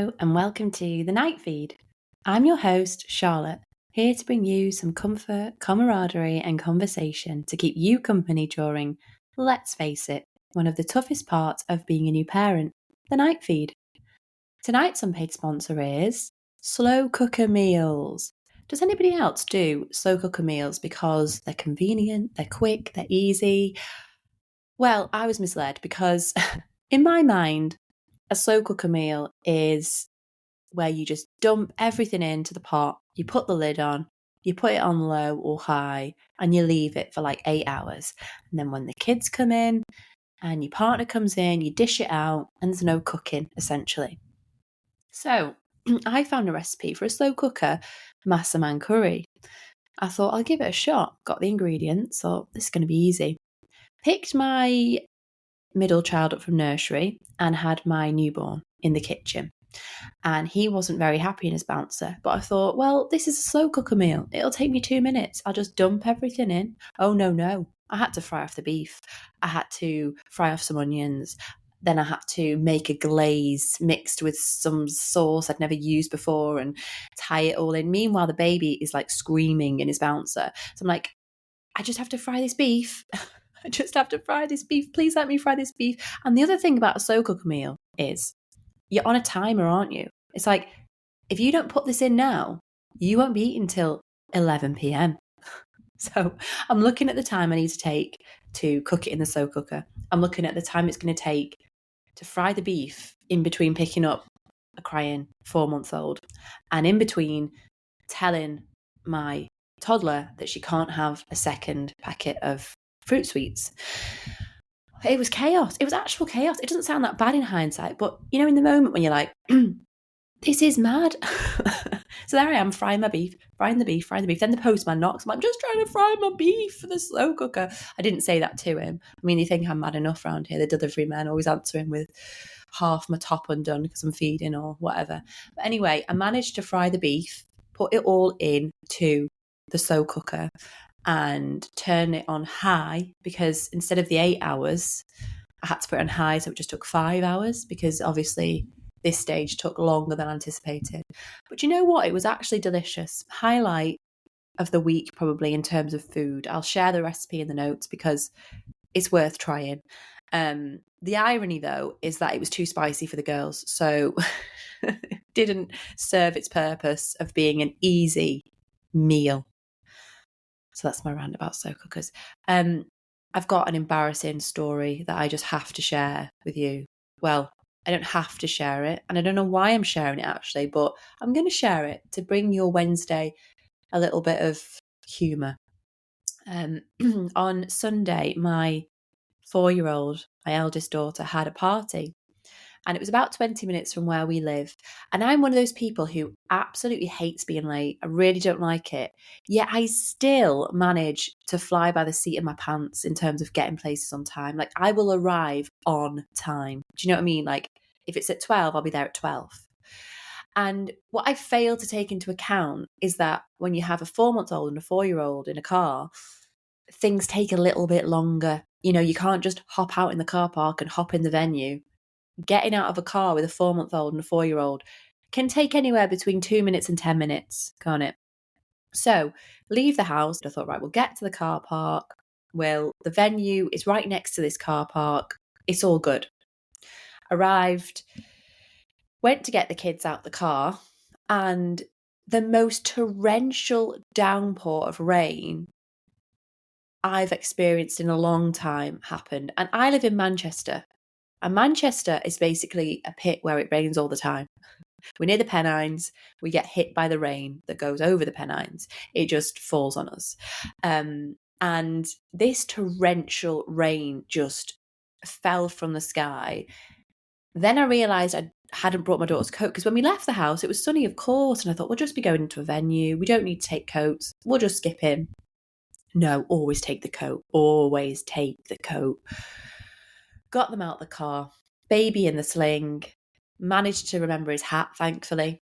Hello and welcome to the Night Feed. I'm your host, Charlotte, here to bring you some comfort, camaraderie and conversation to keep you company during, let's face it, one of the toughest parts of being a new parent, the Night Feed. Tonight's unpaid sponsor is slow cooker meals. Does anybody else do slow cooker meals because they're convenient, they're quick, they're easy? Well, I was misled because in my mind, a slow cooker meal is where you just dump everything into the pot, you put the lid on, you put it on low or high, and you leave it for like 8 hours. And then when the kids come in and your partner comes in, you dish it out, and there's no cooking, essentially. So I found a recipe for a slow cooker massaman curry. I thought I'll give it a shot. Got the ingredients, thought this is going to be easy. Picked my middle child up from nursery and had my newborn in the kitchen. And he wasn't very happy in his bouncer. But I thought, well, this is a slow cooker meal. It'll take me 2 minutes. I'll just dump everything in. Oh, no. I had to fry off the beef. I had to fry off some onions. Then I had to make a glaze mixed with some sauce I'd never used before and tie it all in. Meanwhile, the baby is like screaming in his bouncer. So I'm like, I just have to fry this beef. I just have to fry this beef. Please let me fry this beef. And the other thing about a slow cooker meal is you're on a timer, aren't you? It's like, if you don't put this in now, you won't be eating till 11 p.m. So I'm looking at the time I need to take to cook it in the slow cooker. I'm looking at the time it's going to take to fry the beef in between picking up a crying 4-month-old and in between telling my toddler that she can't have a second packet of fruit sweets. It was chaos. It was actual chaos. It doesn't sound that bad in hindsight, but you know, in the moment when you're like, this is mad. So there I am, frying the beef. Then the postman knocks. I'm just trying to fry my beef for the slow cooker. I didn't say that to him. I mean, they think I'm mad enough around here. The delivery men always answer him with half my top undone because I'm feeding or whatever. But anyway, I managed to fry the beef, put it all into the slow cooker and turn it on high because instead of the 8 hours, I had to put it on high. So it just took 5 hours because obviously this stage took longer than anticipated. But you know what? It was actually delicious. Highlight of the week, probably, in terms of food. I'll share the recipe in the notes because it's worth trying. The irony, though, is that it was too spicy for the girls. So it didn't serve its purpose of being an easy meal. So that's my rant about slow cookers. I've got an embarrassing story that I just have to share with you. Well, I don't have to share it, and I don't know why I'm sharing it actually, but I'm going to share it to bring your Wednesday a little bit of humour. On Sunday, my 4-year-old, my eldest daughter, had a party. And it was about 20 minutes from where we live. And I'm one of those people who absolutely hates being late. I really don't like it. Yet I still manage to fly by the seat of my pants in terms of getting places on time. Like, I will arrive on time. Do you know what I mean? Like, if it's at 12, I'll be there at 12. And what I fail to take into account is that when you have a 4-month-old and a 4-year-old in a car, things take a little bit longer. You know, you can't just hop out in the car park and hop in the venue. Getting out of a car with a 4-month-old and a 4-year-old can take anywhere between 2 minutes and 10 minutes, can't it? So leave the house. I thought, right, we'll get to the car park. Well, the venue is right next to this car park. It's all good. Arrived, went to get the kids out the car, and the most torrential downpour of rain I've experienced in a long time happened. And I live in Manchester. And Manchester is basically a pit where it rains all the time. We're near the Pennines. We get hit by the rain that goes over the Pennines. It just falls on us. And this torrential rain just fell from the sky. Then I realised I hadn't brought my daughter's coat because when we left the house, it was sunny, of course. And I thought, we'll just be going into a venue. We don't need to take coats. We'll just skip in. No, always take the coat. Always take the coat. Got them out the car, baby in the sling, managed to remember his hat, thankfully.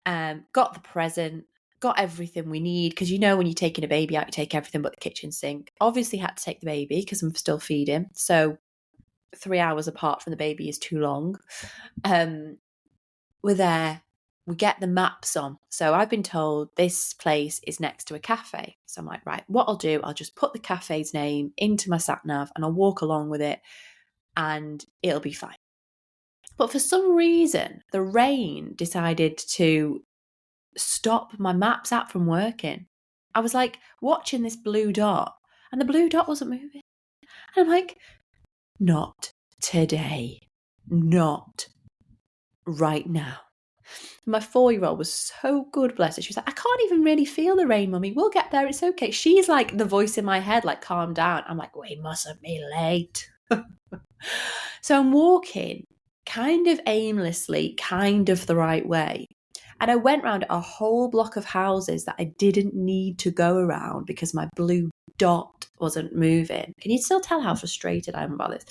Got the present, got everything we need, because you know when you're taking a baby out, you take everything but the kitchen sink. Obviously had to take the baby because I'm still feeding, so 3 hours apart from the baby is too long. we're there. We get the maps on. So I've been told this place is next to a cafe. So I'm like, right, what I'll do, I'll just put the cafe's name into my sat nav and I'll walk along with it and it'll be fine. But for some reason, the rain decided to stop my maps app from working. I was like watching this blue dot and the blue dot wasn't moving. And I'm like, not today. Not right now. My 4-year-old was so good, bless her. She was like, I can't even really feel the rain, mummy. We'll get there. It's okay. She's like the voice in my head, like, calm down. I'm like, we mustn't be late. So I'm walking kind of aimlessly, kind of the right way. And I went round a whole block of houses that I didn't need to go around because my blue dot wasn't moving. Can you still tell how frustrated I am about this?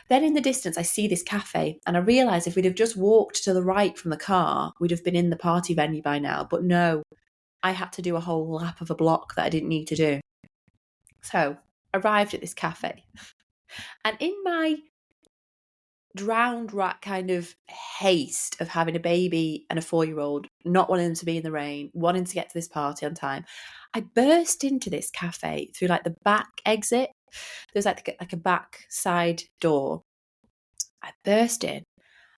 Then in the distance, I see this cafe and I realise if we'd have just walked to the right from the car, we'd have been in the party venue by now. But no, I had to do a whole lap of a block that I didn't need to do. So arrived at this cafe. And in my drowned rat kind of haste of having a baby and a 4-year-old, not wanting them to be in the rain, wanting to get to this party on time, I burst into this cafe through like the back exit. There's like a back side door. I burst in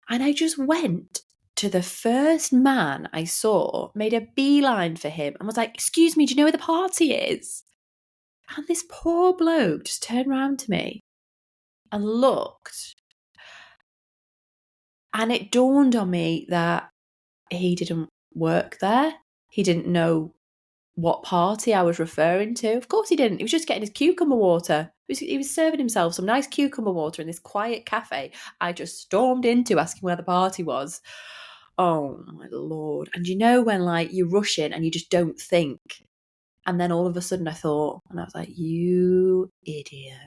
and I just went to the first man I saw, made a beeline for him and was like, excuse me, do you know where the party is? And this poor bloke just turned around to me and looked. And it dawned on me that he didn't work there. He didn't know what party I was referring to. Of course he didn't. He was just getting his cucumber water. He was serving himself some nice cucumber water in this quiet cafe I just stormed into asking where the party was. Oh, my Lord. And you know when like you rush in and you just don't think. And then all of a sudden I thought, and I was like, you idiot.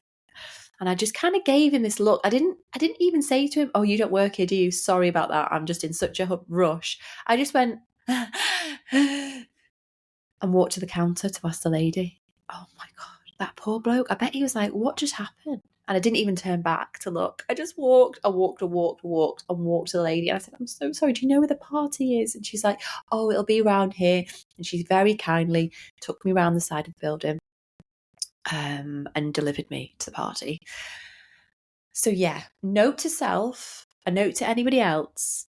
And I just kind of gave him this look. I didn't even say to him, oh, you don't work here, do you? Sorry about that. I'm just in such a rush. I just went and walked to the counter to ask the lady. Oh my God, that poor bloke. I bet he was like, what just happened? And I didn't even turn back to look. I just walked and walked to the lady. And I said, I'm so sorry. Do you know where the party is? And she's like, oh, it'll be around here. And she very kindly took me around the side of the building. And delivered me to the party. So yeah, note to self, a note to anybody else,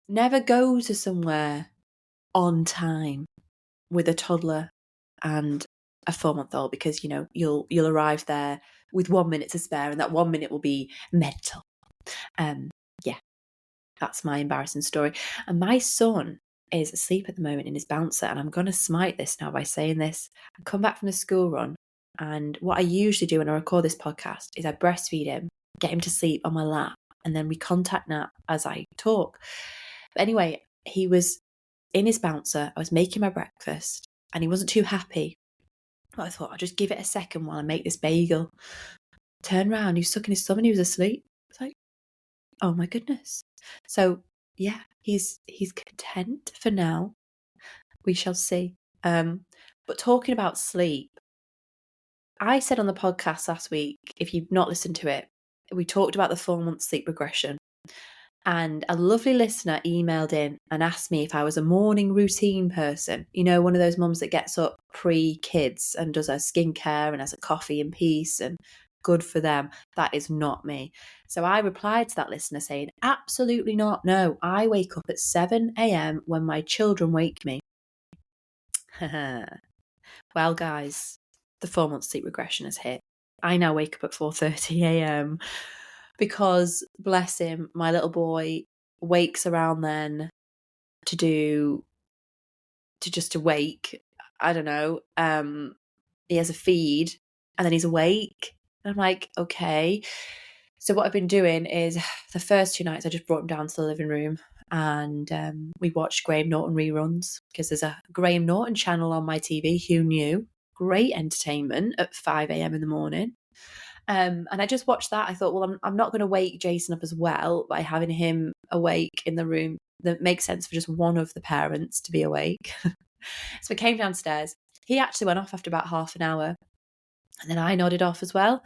never go to somewhere on time with a toddler and a 4-month-old because, you know, you'll arrive there with 1 minute to spare and that 1 minute will be mental. Yeah, that's my embarrassing story. And my son is asleep at the moment in his bouncer and I'm going to smite this now by saying this. I come back from the school run. And what I usually do when I record this podcast is I breastfeed him, get him to sleep on my lap, and then we contact nap as I talk. But anyway, he was in his bouncer. I was making my breakfast and he wasn't too happy. But I thought I'll just give it a second while I make this bagel. Turn around, he was sucking his thumb and he was asleep. It's like, oh my goodness. So yeah, he's content for now. We shall see. But talking about sleep, I said on the podcast last week, if you've not listened to it, we talked about the 4-month sleep regression. And a lovely listener emailed in and asked me if I was a morning routine person. You know, one of those mums that gets up pre-kids and does her skincare and has a coffee in peace and good for them. That is not me. So I replied to that listener saying, absolutely not. No, I wake up at 7 a.m. when my children wake me. Well, guys, the 4-month sleep regression has hit. I now wake up at 4:30 a.m. because, bless him, my little boy wakes around then to wake. I don't know. He has a feed and then he's awake. And I'm like, okay. So what I've been doing is the first 2 nights I just brought him down to the living room and we watched Graham Norton reruns because there's a Graham Norton channel on my TV. Who knew? Great entertainment at 5 a.m. in the morning. And I just watched that. I thought, well, I'm not going to wake Jason up as well by having him awake in the room. That makes sense for just one of the parents to be awake. So we came downstairs. He actually went off after about half an hour. And then I nodded off as well.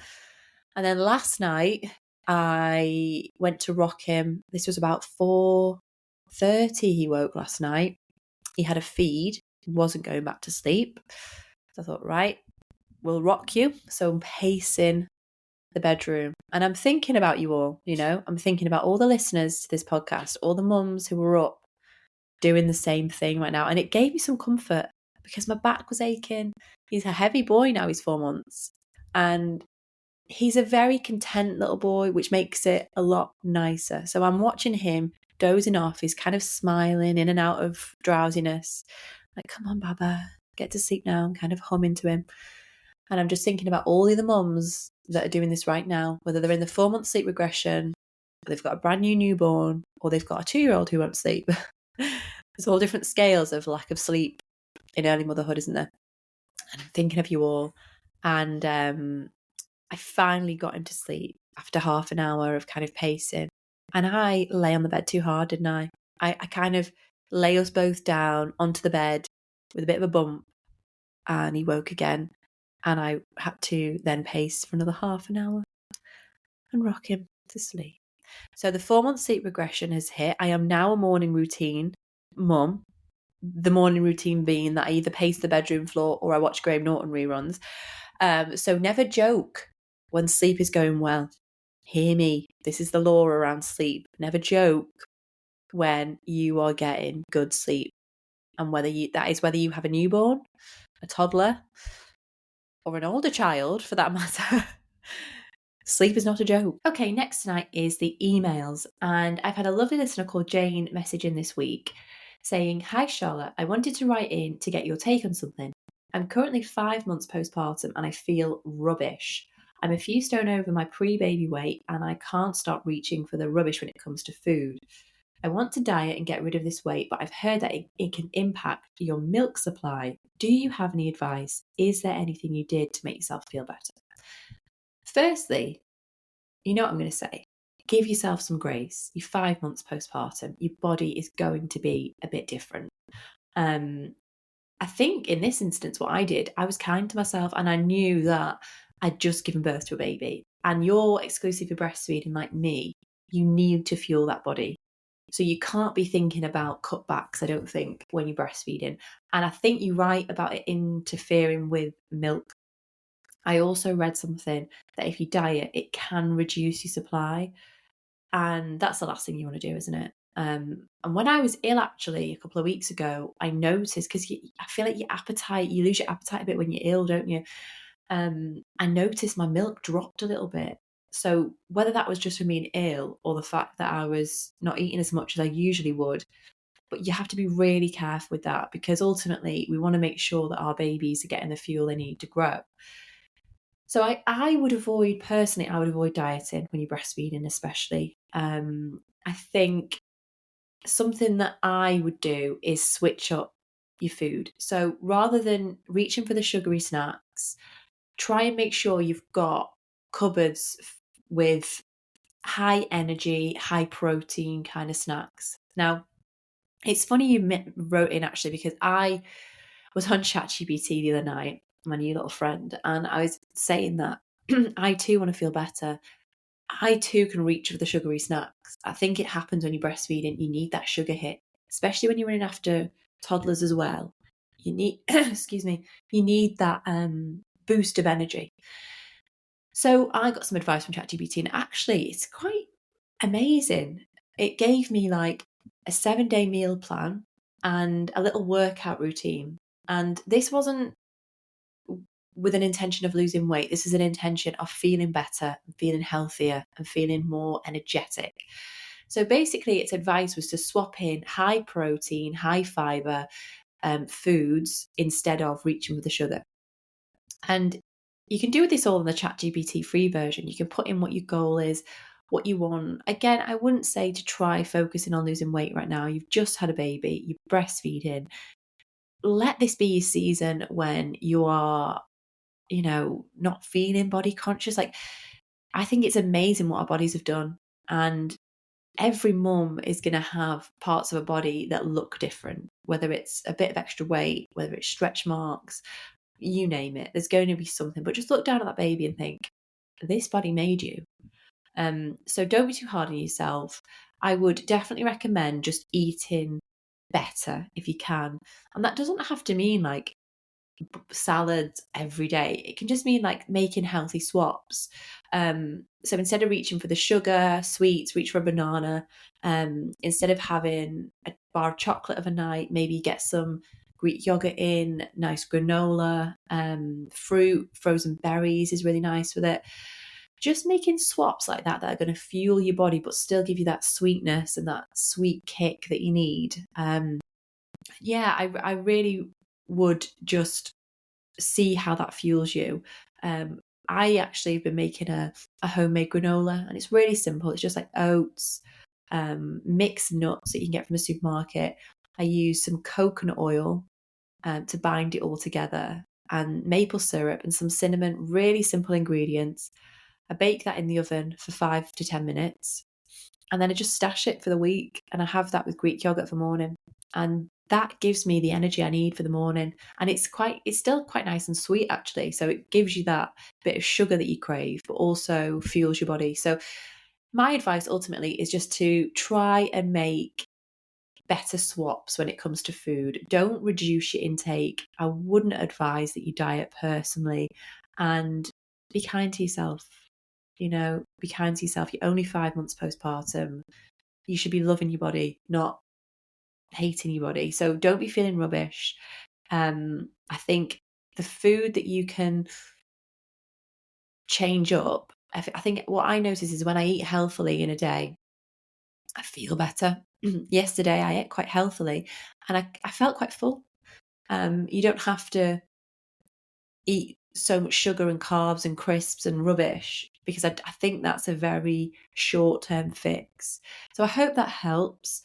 And then last night, I went to rock him. This was about 4 8:30 he woke last night. He had a feed, wasn't going back to sleep. So I thought, right, we'll rock you. So I'm pacing the bedroom and I'm thinking about you all, I'm thinking about all the listeners to this podcast, all the mums who were up doing the same thing right now. And it gave me some comfort because my back was aching. He's a heavy boy now, he's 4 months. And he's a very content little boy, which makes it a lot nicer. So I'm watching him dozing off. He's kind of smiling in and out of drowsiness. Like, come on, Baba, get to sleep now. I'm kind of humming to him. And I'm just thinking about all the other mums that are doing this right now, whether they're in the 4-month sleep regression, or they've got a brand new newborn, or they've got a 2-year-old who won't sleep. There's all different scales of lack of sleep in early motherhood, isn't there? And I'm thinking of you all. And I finally got him to sleep after half an hour of kind of pacing. And I lay on the bed too hard, didn't I? I kind of lay us both down onto the bed with a bit of a bump. And he woke again. And I had to then pace for another half an hour and rock him to sleep. So the 4-month sleep regression has hit. I am now a morning routine mum. The morning routine being that I either pace the bedroom floor or I watch Graham Norton reruns. So never joke when sleep is going well. Hear me. This is the law around sleep. Never joke when you are getting good sleep. And whether you have a newborn, a toddler, or an older child for that matter, sleep is not a joke. Okay, next tonight is the emails. And I've had a lovely listener called Jane message in this week saying, "Hi Charlotte, I wanted to write in to get your take on something. I'm currently 5 months postpartum and I feel rubbish. I'm a few stone over my pre-baby weight and I can't stop reaching for the rubbish when it comes to food. I want to diet and get rid of this weight, but I've heard that it can impact your milk supply. Do you have any advice? Is there anything you did to make yourself feel better?" Firstly, you know what I'm going to say. Give yourself some grace. You're 5 months postpartum. Your body is going to be a bit different. I think in this instance, what I did, I was kind to myself and I knew that I'd just given birth to a baby. And you're exclusively breastfeeding like me. You need to fuel that body. So you can't be thinking about cutbacks, I don't think, when you're breastfeeding. And I think you're right about it interfering with milk. I also read something that if you diet, it can reduce your supply. And that's the last thing you want to do, isn't it? And when I was ill, actually, a couple of weeks ago, I noticed, because I feel like you lose your appetite a bit when you're ill, don't you? I noticed my milk dropped a little bit. So whether that was just from being ill or the fact that I was not eating as much as I usually would, but you have to be really careful with that because ultimately we want to make sure that our babies are getting the fuel they need to grow. So I would avoid dieting when you're breastfeeding, especially. I think something that I would do is switch up your food. So rather than reaching for the sugary snacks, try and make sure you've got cupboards with high energy, high protein kind of snacks. Now, it's funny you wrote in actually because I was on ChatGPT the other night, my new little friend, and I was saying that I too want to feel better. I too can reach for the sugary snacks. I think it happens when you're breastfeeding. You need that sugar hit, especially when you're running after toddlers as well. You need, excuse me, you need that boost of energy. So I got some advice from ChatGPT, and actually, it's quite amazing. It gave me like a 7-day meal plan and a little workout routine. And this wasn't with an intention of losing weight. This is an intention of feeling better, feeling healthier, and feeling more energetic. So basically, its advice was to swap in high protein, high fiber foods instead of reaching for the sugar. And you can do this all in the ChatGPT free version. You can put in what your goal is, what you want. Again, I wouldn't say to try focusing on losing weight right now. You've just had a baby, you're breastfeeding. Let this be your season when you are, not feeling body conscious. Like, I think it's amazing what our bodies have done. And every mum is going to have parts of her body that look different, whether it's a bit of extra weight, whether it's stretch marks, you name it. There's going to be something. But just look down at that baby and think, this body made you. So don't be too hard on yourself. I would definitely recommend just eating better if you can. And that doesn't have to mean like salads every day. It can just mean like making healthy swaps. So instead of reaching for the sugar, sweets, reach for a banana. Instead of having a bar of chocolate of a night, maybe get some Greek yogurt in, nice granola, fruit, frozen berries is really nice with it. Just making swaps like that are going to fuel your body but still give you that sweetness and that sweet kick that you need. I really would just see how that fuels you. I actually have been making a homemade granola, and it's really simple. It's just like oats, mixed nuts that you can get from the supermarket. I use some coconut oil to bind it all together, and maple syrup and some cinnamon, really simple ingredients. I bake that in the oven for 5 to 10 minutes, and then I just stash it for the week, and I have that with Greek yogurt for morning. And that gives me the energy I need for the morning. And it's still quite nice and sweet actually. So it gives you that bit of sugar that you crave, but also fuels your body. So my advice ultimately is just to try and make better swaps when it comes to food. Don't reduce your intake. I wouldn't advise that you diet personally, and be kind to yourself. Be kind to yourself. You're only 5 months postpartum. You should be loving your body, not hating your body. So don't be feeling rubbish. I think the food that you can change up, I think what I notice is when I eat healthily in a day, I feel better. Yesterday I ate quite healthily and I felt quite full. You don't have to eat so much sugar and carbs and crisps and rubbish, because I think that's a very short-term fix. So I hope that helps.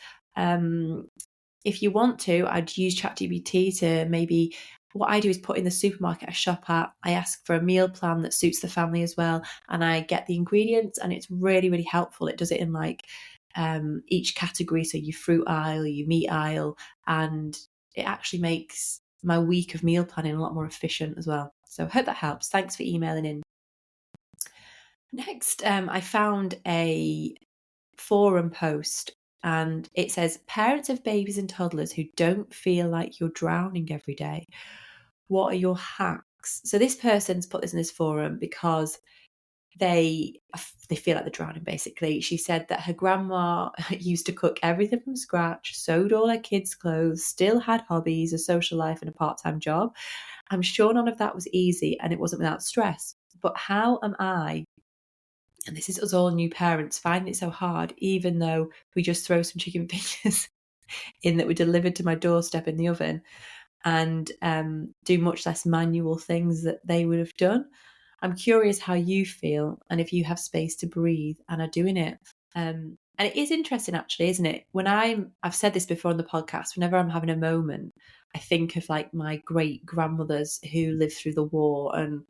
If you want to, I'd use ChatGPT to maybe, what I do is put in the supermarket I shop at, I ask for a meal plan that suits the family as well, and I get the ingredients, and it's really, really helpful. It does it in like each category, so your fruit aisle, your meat aisle, and it actually makes my week of meal planning a lot more efficient as well. So I hope that helps. Thanks for emailing in. Next, I found a forum post, and it says, parents of babies and toddlers who don't feel like you're drowning every day, what are your hacks? So this person's put this in this forum because they feel like they're drowning, basically. She said that her grandma used to cook everything from scratch, sewed all her kids' clothes, still had hobbies, a social life, and a part-time job. I'm sure none of that was easy and it wasn't without stress. But how am I, and this is us all new parents, finding it so hard, even though we just throw some chicken fingers in that were delivered to my doorstep in the oven, and do much less manual things that they would have done? I'm curious how you feel and if you have space to breathe and are doing it. And it is interesting, actually, isn't it? I've said this before on the podcast, whenever I'm having a moment, I think of like my great grandmothers who lived through the war and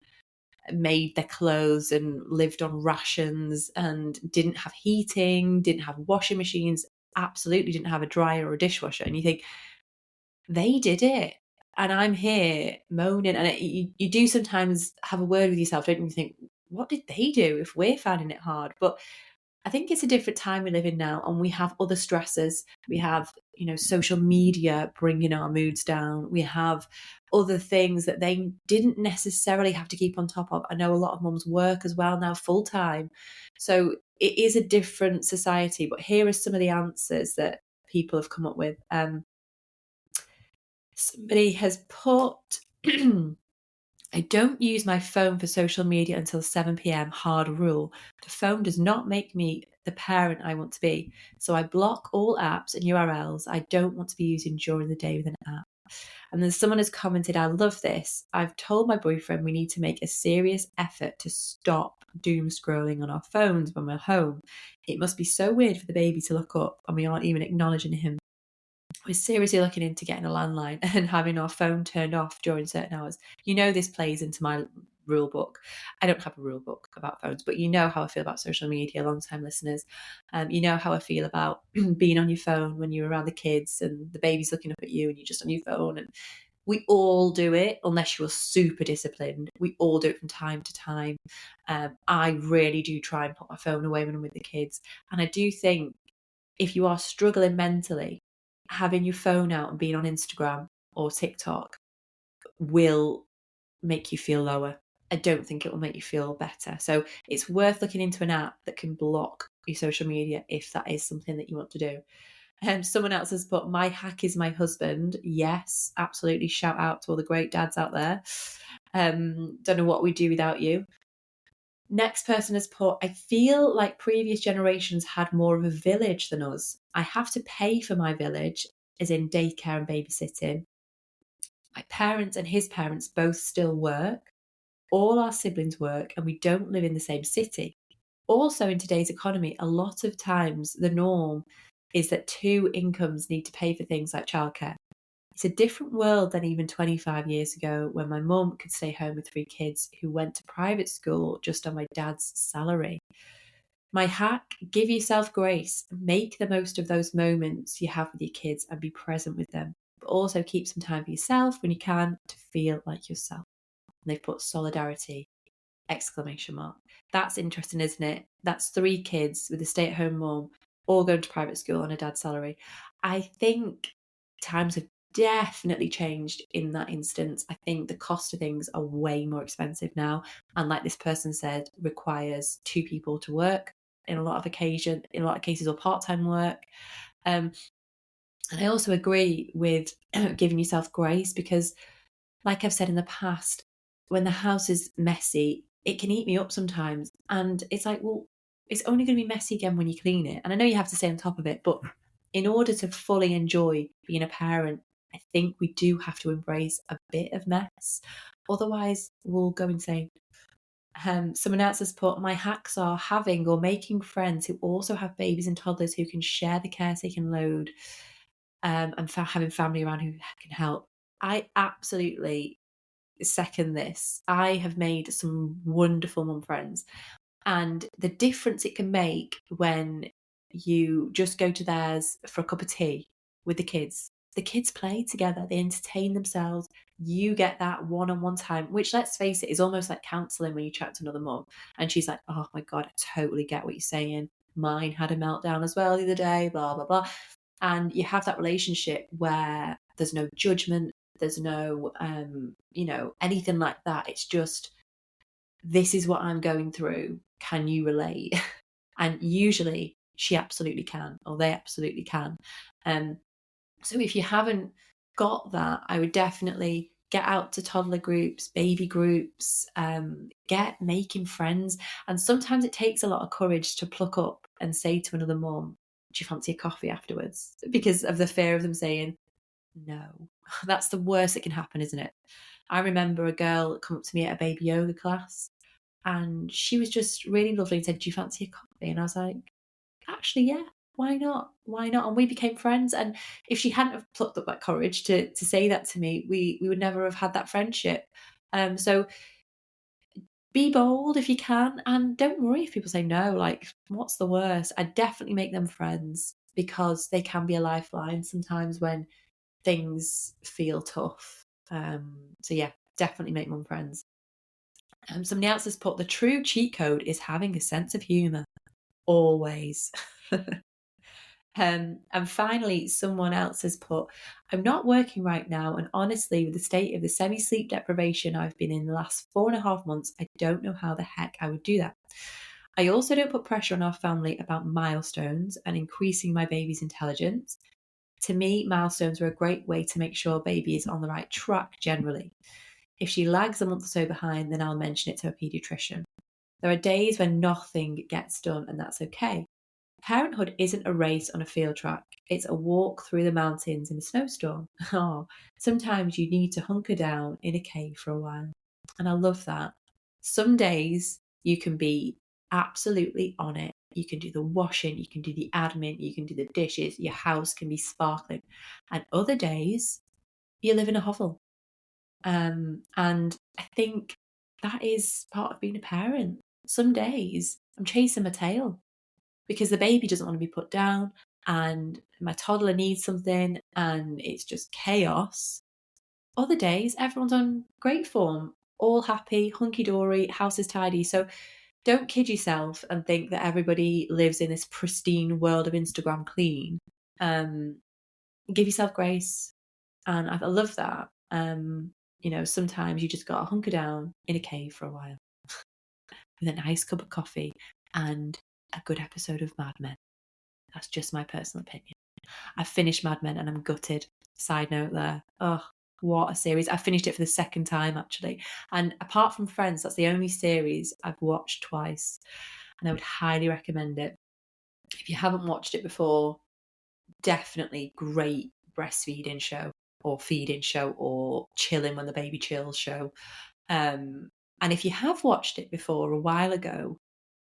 made their clothes and lived on rations and didn't have heating, didn't have washing machines, absolutely didn't have a dryer or a dishwasher. And you think, they did it. And I'm here moaning. And you do sometimes have a word with yourself, don't you? You think, what did they do if we're finding it hard? But I think it's a different time we live in now, and we have other stressors. We have, social media bringing our moods down. We have other things that they didn't necessarily have to keep on top of. I know a lot of mums work as well now full time. So it is a different society, but here are some of the answers that people have come up with. Somebody has put, I don't use my phone for social media until 7 p.m. Hard rule. The phone does not make me the parent I want to be. So I block all apps and URLs I don't want to be using during the day with an app. And then someone has commented, I love this. I've told my boyfriend we need to make a serious effort to stop doom scrolling on our phones when we're home. It must be so weird for the baby to look up and we aren't even acknowledging him. We're seriously looking into getting a landline and having our phone turned off during certain hours. This plays into my rule book. I don't have a rule book about phones, but you know how I feel about social media, long-time listeners. You know how I feel about being on your phone when you're around the kids and the baby's looking up at you and you're just on your phone. And we all do it, unless you're super disciplined. We all do it from time to time. I really do try and put my phone away when I'm with the kids. And I do think if you are struggling mentally, having your phone out and being on Instagram or TikTok will make you feel lower. I don't think it will make you feel better. So it's worth looking into an app that can block your social media if that is something that you want to do. Someone else has put, my hack is my husband. Yes, absolutely. Shout out to all the great dads out there. Don't know what we'd do without you. Next person has put, I feel like previous generations had more of a village than us. I have to pay for my village, as in daycare and babysitting. My parents and his parents both still work. All our siblings work and we don't live in the same city. Also, in today's economy, a lot of times the norm is that two incomes need to pay for things like childcare. It's a different world than even 25 years ago when my mum could stay home with 3 kids who went to private school just on my dad's salary. My hack, give yourself grace. Make the most of those moments you have with your kids and be present with them. But also keep some time for yourself when you can to feel like yourself. And they've put solidarity, exclamation mark. That's interesting, isn't it? That's 3 kids with a stay-at-home mum, all going to private school on a dad's salary. I think times have definitely changed in that instance. I think the cost of things are way more expensive now. And like this person said, requires 2 people to work in a lot of cases, or part-time work. And I also agree with giving yourself grace because, like I've said in the past, when the house is messy, it can eat me up sometimes. And it's like, well, it's only going to be messy again when you clean it. And I know you have to stay on top of it, but in order to fully enjoy being a parent, I think we do have to embrace a bit of mess. Otherwise, we'll go insane. Someone else has put, my hacks are having or making friends who also have babies and toddlers who can share the caretaking load, and having family around who can help. I absolutely second this. I have made some wonderful mum friends, and the difference it can make when you just go to theirs for a cup of tea with the kids. The kids play together, they entertain themselves. You get that one-on-one time, which, let's face it, is almost like counselling when you chat to another mum and she's like, oh my God, I totally get what you're saying. Mine had a meltdown as well the other day, blah, blah, blah. And you have that relationship where there's no judgment, there's no, anything like that. It's just, this is what I'm going through. Can you relate? And usually she absolutely can, or they absolutely can. So if you haven't got that, I would definitely get out to toddler groups, baby groups, get making friends. And sometimes it takes a lot of courage to pluck up and say to another mum, do you fancy a coffee afterwards? Because of the fear of them saying no. That's the worst that can happen, isn't it? I remember a girl come up to me at a baby yoga class and she was just really lovely and said, do you fancy a coffee? And I was like, actually, yeah, why not? Why not? And we became friends. And if she hadn't have plucked up that courage to say that to me, we would never have had that friendship. So be bold if you can, and don't worry if people say no. Like, what's the worst? I definitely make them friends because they can be a lifeline sometimes when things feel tough. So yeah, definitely make mum friends. Somebody else has put, the true cheat code is having a sense of humour. Always. And finally, someone else has put, I'm not working right now, and honestly, with the state of the semi-sleep deprivation I've been in the last 4.5 months, I don't know how the heck I would do that. I also don't put pressure on our family about milestones and increasing my baby's intelligence. To me, milestones are a great way to make sure baby is on the right track generally. If she lags a month or so behind, then I'll mention it to a paediatrician. There are days when nothing gets done, and that's okay. Parenthood isn't a race on a field track. It's a walk through the mountains in a snowstorm. Oh, sometimes you need to hunker down in a cave for a while. And I love that. Some days you can be absolutely on it. You can do the washing, you can do the admin, you can do the dishes, your house can be sparkling. And other days you live in a hovel. And I think that is part of being a parent. Some days I'm chasing my tail because the baby doesn't want to be put down and my toddler needs something and it's just chaos. Other days, everyone's on great form, all happy, hunky-dory, house is tidy. So don't kid yourself and think that everybody lives in this pristine world of Instagram clean. Give yourself grace. And I love that. Sometimes you just got to hunker down in a cave for a while with a nice cup of coffee and a good episode of Mad Men. That's just my personal opinion. I finished Mad Men and I'm gutted. Side note there. Oh, what a series. I finished it for the second time, actually. And apart from Friends, that's the only series I've watched twice. And I would highly recommend it. If you haven't watched it before, definitely great breastfeeding show or feeding show or chilling when the baby chills show. And if you have watched it before a while ago,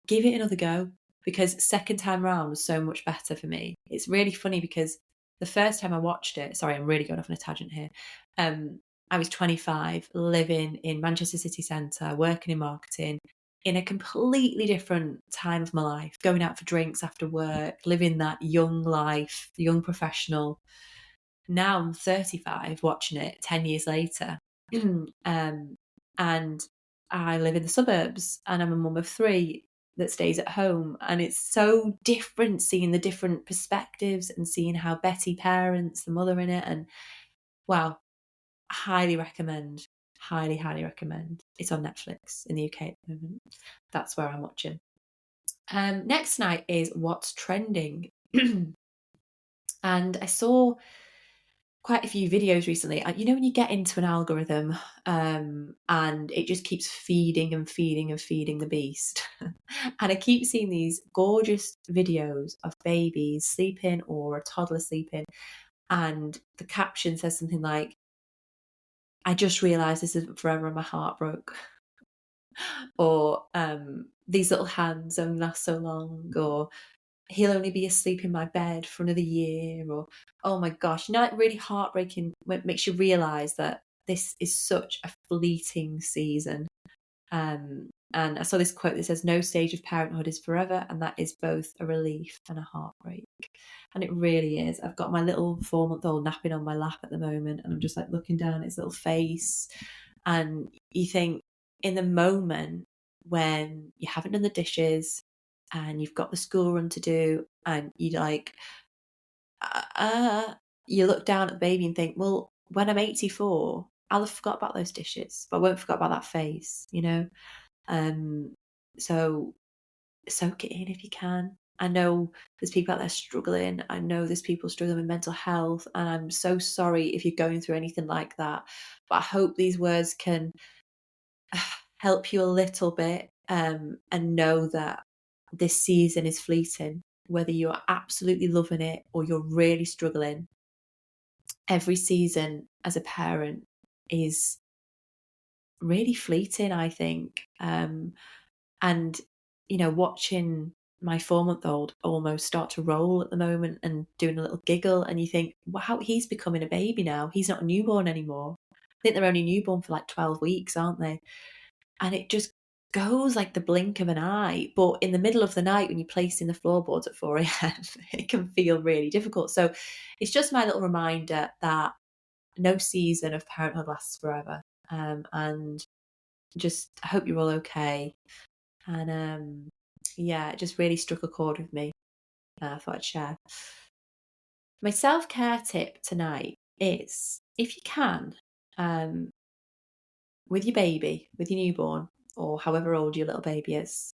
give it another go, because second time round was so much better for me. It's really funny because the first time I watched it, sorry, I'm really going off on a tangent here. I was 25, living in Manchester city centre, working in marketing, in a completely different time of my life, going out for drinks after work, living that young life, young professional. Now I'm 35, watching it 10 years later. And I live in the suburbs and I'm a mum of 3 that stays at home. And it's so different seeing the different perspectives and seeing how Betty parents the mother in it. And wow, highly recommend. Highly, highly recommend. It's on Netflix in the UK at the moment. That's where I'm watching. Next night is What's Trending. And I saw quite a few videos recently. When you get into an algorithm and it just keeps feeding and feeding and feeding the beast. And I keep seeing these gorgeous videos of babies sleeping or a toddler sleeping. And the caption says something like, I just realised this isn't forever and my heart broke. Or these little hands only last so long. Or he'll only be asleep in my bed for another year. Or, oh my gosh, that really heartbreaking, it makes you realise that this is such a fleeting season. And I saw this quote that says, no stage of parenthood is forever, and that is both a relief and a heartbreak. And it really is. I've got my little 4-month-old napping on my lap at the moment, and I'm just like looking down at his little face. And you think, in the moment when you haven't done the dishes and you've got the school run to do, and you're like, you look down at the baby and think, well, when I'm 84, I'll have forgot about those dishes, but I won't forget about that face, So soak it in if you can. I know there's people out there struggling. I know there's people struggling with mental health, and I'm so sorry if you're going through anything like that. But I hope these words can help you a little bit, and know that this season is fleeting. Whether you're absolutely loving it or you're really struggling, every season as a parent is really fleeting, I think. And watching my 4-month-old almost start to roll at the moment and doing a little giggle, and you think, wow, he's becoming a baby now. He's not a newborn anymore. I think they're only newborn for like 12 weeks, aren't they? And it just goes like the blink of an eye. But in the middle of the night, when you're placing the floorboards at 4 a.m, it can feel really difficult. So it's just my little reminder that no season of parenthood lasts forever. And just, I hope you're all okay. And it just really struck a chord with me. I thought I'd share. My self-care tip tonight is, if you can, with your baby, with your newborn, or however old your little baby is,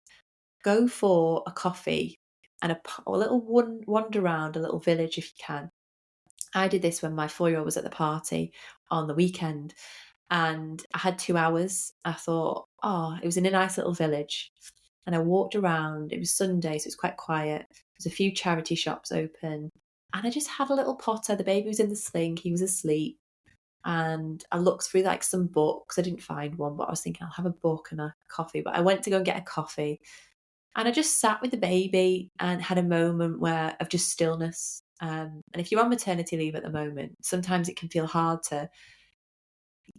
go for a coffee and a little wander around a little village if you can. I did this when my 4-year-old was at the party on the weekend, and I had 2 hours. I thought, it was in a nice little village. And I walked around. It was Sunday, so it's quite quiet. There's a few charity shops open. And I just had a little potter. The baby was in the sling. He was asleep. And I looked through like some books. I didn't find one, but I was thinking I'll have a book and a coffee. But I went to go and get a coffee. And I just sat with the baby and had a moment of just stillness. And if you're on maternity leave at the moment, sometimes it can feel hard to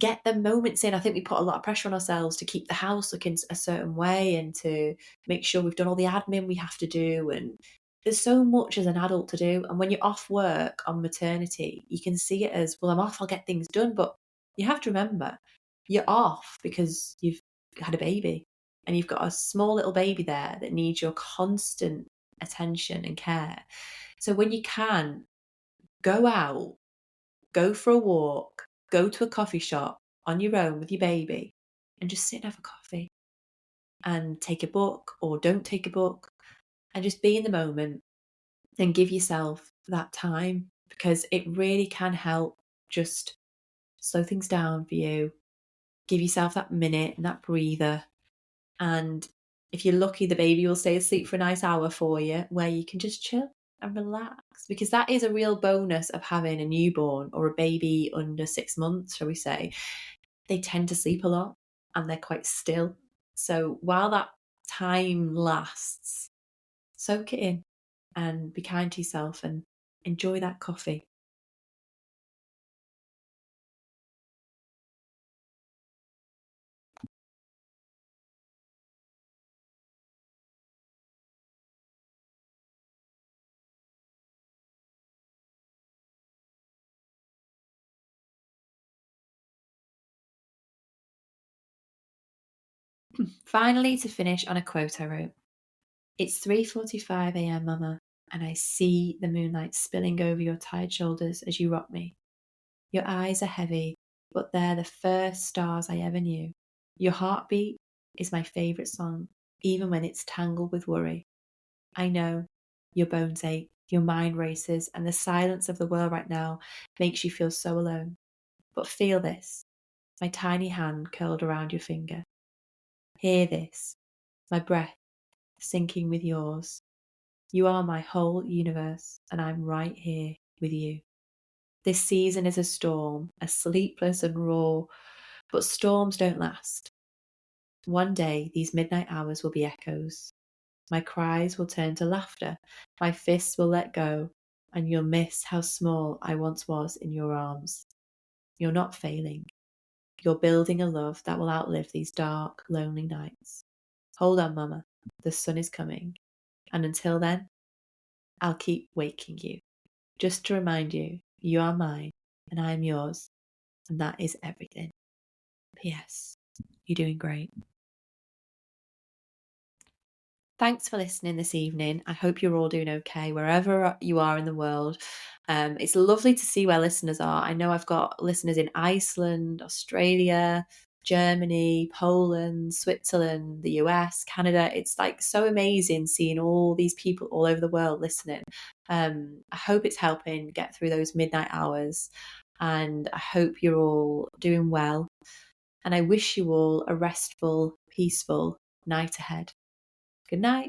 get the moments in. I think we put a lot of pressure on ourselves to keep the house looking a certain way and to make sure we've done all the admin we have to do. And there's so much as an adult to do. And when you're off work on maternity, you can see it as, well, I'm off, I'll get things done. But you have to remember, you're off because you've had a baby. and you've got a small little baby there that needs your constant attention and care. So when you can, go out, go for a walk, go to a coffee shop on your own with your baby and just sit and have a coffee and take a book or don't take a book and just be in the moment and give yourself that time, because it really can help just slow things down for you. Give yourself that minute and that breather. And if you're lucky, the baby will stay asleep for a nice hour for you where you can just chill and relax, because that is a real bonus of having a newborn or a baby under 6 months, shall we say. They tend to sleep a lot and they're quite still. So while that time lasts, soak it in and be kind to yourself and enjoy that coffee. Finally, to finish on a quote I wrote. It's 3:45 a.m, Mama, and I see the moonlight spilling over your tired shoulders as you rock me. Your eyes are heavy, but they're the first stars I ever knew. Your heartbeat is my favourite song, even when it's tangled with worry. I know your bones ache, your mind races, and the silence of the world right now makes you feel so alone. But feel this, my tiny hand curled around your finger. Hear this, my breath sinking with yours. You are my whole universe, and I'm right here with you. This season is a storm, a sleepless and raw, but storms don't last. One day, these midnight hours will be echoes. My cries will turn to laughter, my fists will let go, and you'll miss how small I once was in your arms. You're not failing. You're building a love that will outlive these dark, lonely nights. Hold on, Mama. The sun is coming. And until then, I'll keep waking you, just to remind you, you are mine and I am yours, and that is everything. P.S. You're doing great. Thanks for listening this evening. I hope you're all doing okay wherever you are in the world. It's lovely to see where listeners are. I know I've got listeners in Iceland, Australia, Germany, Poland, Switzerland, the US, Canada. It's like so amazing seeing all these people all over the world listening. I hope it's helping get through those midnight hours, and I hope you're all doing well. And I wish you all a restful, peaceful night ahead. Good night.